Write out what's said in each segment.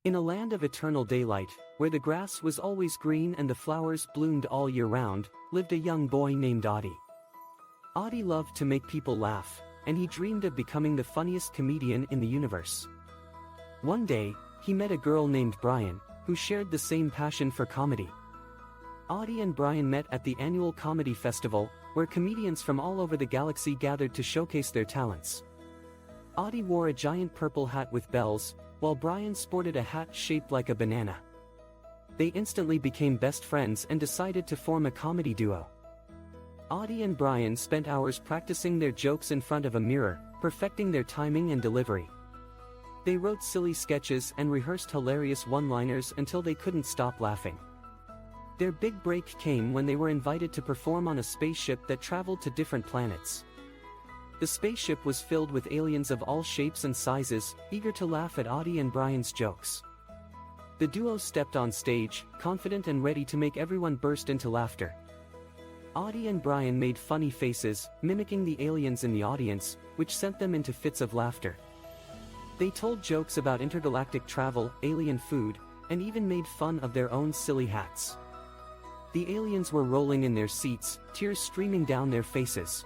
In a land of eternal daylight, where the grass was always green and the flowers bloomed all year round, lived a young boy named Audie. Audie loved to make people laugh, and he dreamed of becoming the funniest comedian in the universe. One day, he met a girl named Brian, who shared the same passion for comedy. Audie and Brian met at the annual comedy festival, where comedians from all over the galaxy gathered to showcase their talents. Audie wore a giant purple hat with bells, while Brian sported a hat shaped like a banana. They instantly became best friends and decided to form a comedy duo. Audie and Brian spent hours practicing their jokes in front of a mirror, perfecting their timing and delivery. They wrote silly sketches and rehearsed hilarious one-liners until they couldn't stop laughing. Their big break came when they were invited to perform on a spaceship that traveled to different planets. The spaceship was filled with aliens of all shapes and sizes, eager to laugh at Audie and Brian's jokes. The duo stepped on stage, confident and ready to make everyone burst into laughter. Audie and Brian made funny faces, mimicking the aliens in the audience, which sent them into fits of laughter. They told jokes about intergalactic travel, alien food, and even made fun of their own silly hats. The aliens were rolling in their seats, tears streaming down their faces.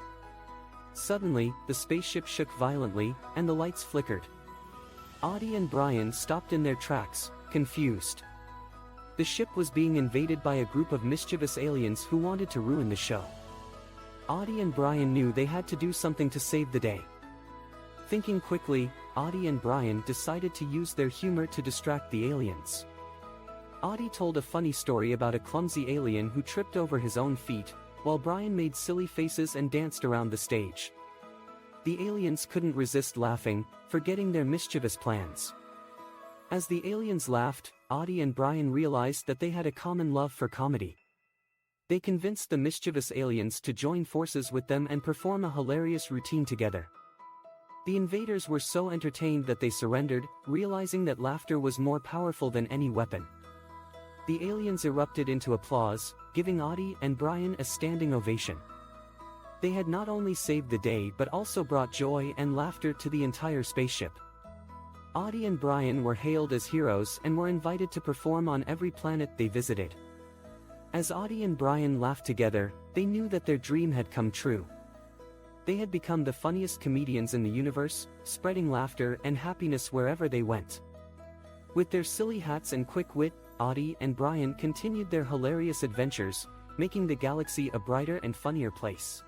Suddenly, the spaceship shook violently, and the lights flickered. Audie and Brian stopped in their tracks, confused. The ship was being invaded by a group of mischievous aliens who wanted to ruin the show. Audie and Brian knew they had to do something to save the day. Thinking quickly, Audie and Brian decided to use their humor to distract the aliens. Audie told a funny story about a clumsy alien who tripped over his own feet, while Brian made silly faces and danced around the stage. The aliens couldn't resist laughing, forgetting their mischievous plans. As the aliens laughed, Audie and Brian realized that they had a common love for comedy. They convinced the mischievous aliens to join forces with them and perform a hilarious routine together. The invaders were so entertained that they surrendered, realizing that laughter was more powerful than any weapon. The aliens erupted into applause, giving Audie and Brian a standing ovation. They had not only saved the day but also brought joy and laughter to the entire spaceship. Audie and Brian were hailed as heroes and were invited to perform on every planet they visited. As Audie and Brian laughed together, they knew that their dream had come true. They had become the funniest comedians in the universe, spreading laughter and happiness wherever they went. With their silly hats and quick wit, Audie and Brian continued their hilarious adventures, making the galaxy a brighter and funnier place.